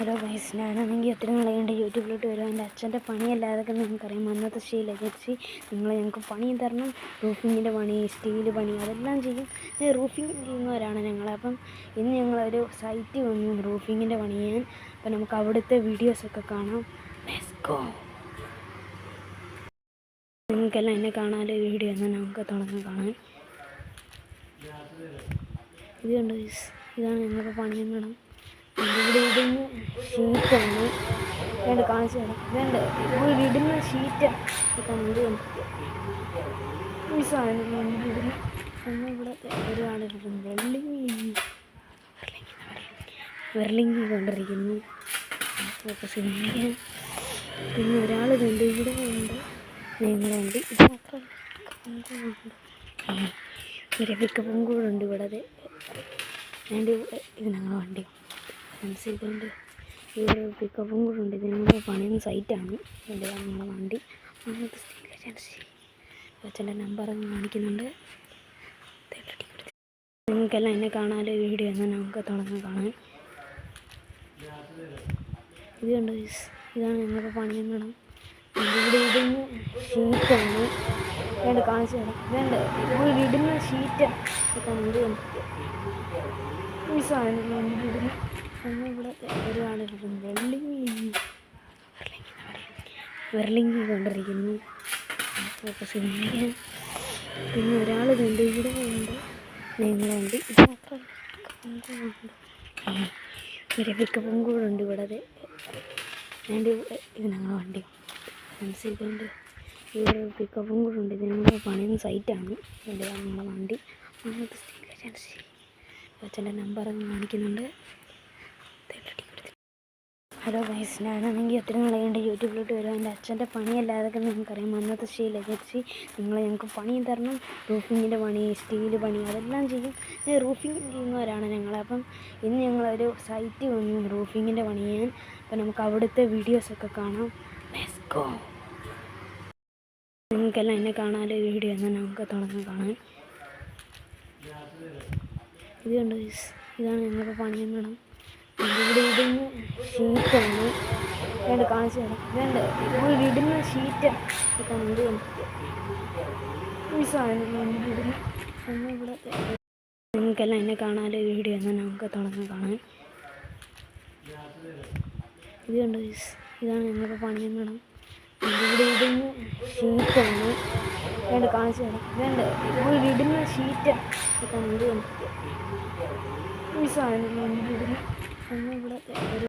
Hello guys, ഞാനാണെങ്കിൽ ഒത്തിരി നാളെയുണ്ട് യൂട്യൂബിലോട്ട് വരും. എൻ്റെ അച്ഛൻ്റെ പണിയല്ലാതൊക്കെ നിങ്ങൾക്കറിയാം. അന്നത്തെ ശീലകരിച്ച് ഞങ്ങൾക്ക് പണിയും തരണം. റൂഫിങ്ങിൻ്റെ പണി, സ്റ്റീൽ പണി അതെല്ലാം ചെയ്യും. റൂഫിങ് ചെയ്യുന്നവരാണ് ഞങ്ങൾ. അപ്പം ഇന്ന് ഞങ്ങളൊരു സൈറ്റ് വന്നു റൂഫിങ്ങിൻ്റെ പണി ചെയ്യാൻ. അപ്പം നമുക്ക് അവിടുത്തെ വീഡിയോസൊക്കെ കാണാം. Let's go. നിങ്ങൾക്കെല്ലാം എന്നെ കാണാതെ വീഡിയോ എന്നാൽ നമുക്ക് തുടങ്ങാൻ കാണാൻ. ഇത് കണ്ടോ ഗൈസ്, ഇതാണ് ഞങ്ങൾക്ക് പണിയണം. ഇവിടെ ഇടുന്ന ഷീറ്റാണ്. വേണ്ട കാണിച്ചു തരാം. വേണ്ട ഇവിടെ ഇടുന്ന ഷീറ്റാണ്. ഇത് ഈ സാധനം ഇടുന്ന ഇവിടെ ഒരാളിരിക്കുന്നു. വെർലിങ് കൊണ്ടിരിക്കുന്നു. പിന്നെ ഒരാൾ കണ്ട് ഇവിടെ ഉണ്ട്. നിങ്ങളുണ്ട് ഇത് മാത്രം ഒരു പിക്കപ്പും കൂടെ ഉണ്ട് ഇവിടെ. വേണ്ട ഇത് ഞങ്ങളുടെ വണ്ടി മനസ്സിലുണ്ട്. ഇവിടെ പിക്കപ്പും കൂടെ ഉണ്ട്. ഇത് ഞങ്ങളുടെ പണിയുന്ന സൈറ്റാണ്. ഇവിടെ ഞങ്ങളുടെ വണ്ടി അങ്ങനത്തെ സ്റ്റീൽ ഏജൻസി. അച്ഛൻ്റെ നമ്പർ കാണിക്കുന്നുണ്ട്. നിങ്ങൾക്കെല്ലാം എന്നെ കാണാതെ വീഡിയോ എന്നാൽ നമുക്ക് തുടങ്ങാൻ കാണാൻ. ഇത് കണ്ടോ ഗൈസ്, ഇതാണ് ഞങ്ങൾക്ക് പണിയണം. ഇവിടെ ഇടുന്ന ഷീറ്റാണ്. വേണ്ട കാണിച്ചു തരാം. വേണ്ട ഇവിടെ ഇടുന്ന ഷീറ്റാണ്. ഇത് ഈ സാധനം ഇടുന്ന ഇവിടെ ഒരാളിരിക്കുന്നു. വെർലിങ് കൊണ്ടിരിക്കുന്നു. പിന്നെ ഒരാൾ കണ്ട് ഇവിടെ ഉണ്ട്. നിങ്ങളുണ്ട് ഇത് മാത്രം ഒരു പിക്കപ്പും കൂടെ ഉണ്ട് ഇവിടെ. വേണ്ട ഇത് ഞങ്ങളുടെ വണ്ടി മനസ്സിലുണ്ട്. ഇവിടെ പിക്കപ്പും കൂടെ ഉണ്ട്. ഇത് ഞങ്ങളുടെ പണിയുന്ന സൈറ്റാണ്. ഇവിടെ ഞങ്ങളുടെ വണ്ടി അങ്ങനത്തെ സ്റ്റീൽ ഏജൻസി. അച്ഛൻ്റെ നമ്പർ കാണിക്കുന്നുണ്ട്. ഹലോ ഗൈസ്, ഞാനാണെങ്കിൽ ഒത്തിരി നാളെയുണ്ട് യൂട്യൂബിലോട്ട് വരും. എൻ്റെ അച്ഛൻ്റെ പണിയല്ലാതൊക്കെ നിങ്ങൾക്കറിയാം. അന്നത്തെ ശീലകരിച്ച് ഞങ്ങൾക്ക് പണിയും തരണം. റൂഫിങ്ങിൻ്റെ പണി, സ്റ്റീൽ പണി അതെല്ലാം ചെയ്യും. റൂഫിങ് ചെയ്യുന്നവരാണ് ഞങ്ങൾ. അപ്പം ഇന്ന് ഞങ്ങളൊരു സൈറ്റ് വന്നു റൂഫിങ്ങിൻ്റെ പണി ചെയ്യാൻ. അപ്പം നമുക്ക് അവിടുത്തെ വീഡിയോസൊക്കെ കാണാം. Let's go. നിങ്ങൾക്കെല്ലാം എന്നെ കാണാതെ വീഡിയോ എന്നാൽ നമുക്ക് തുടങ്ങാൻ കാണാൻ. ഇത് കണ്ടോ ഗൈസ്, ഇതാണ് ഞങ്ങൾക്ക് പണിയണം. ഇവിടെ ഇടുന്ന ഷീറ്റാണ്. വേണ്ട കാണിച്ചു തരാം. വേണ്ട ഇവിടെ ഇടുന്ന ഷീറ്റാണ്. ഇത് ഈ സാധനം ഇടുന്ന ഇവിടെ. നിങ്ങൾക്കെല്ലാം എന്നെ കാണാതെ വീഡിയോ എന്നാൽ നമുക്ക് തുടങ്ങാൻ കാണാൻ. ഇത് കണ്ടോ ഗൈസ്, ഇതാണ് ഞങ്ങൾക്ക് പണിയണം. ഇവിടെ ഇടുന്ന ഷീറ്റാണ്. വേണ്ട കാണിച്ചു തരാം. വേണ്ട ഇവിടെ ഇടുന്ന ഷീറ്റാണ്. ഇത് ഈ സാധനം ഇടുന്ന ഇവിടെ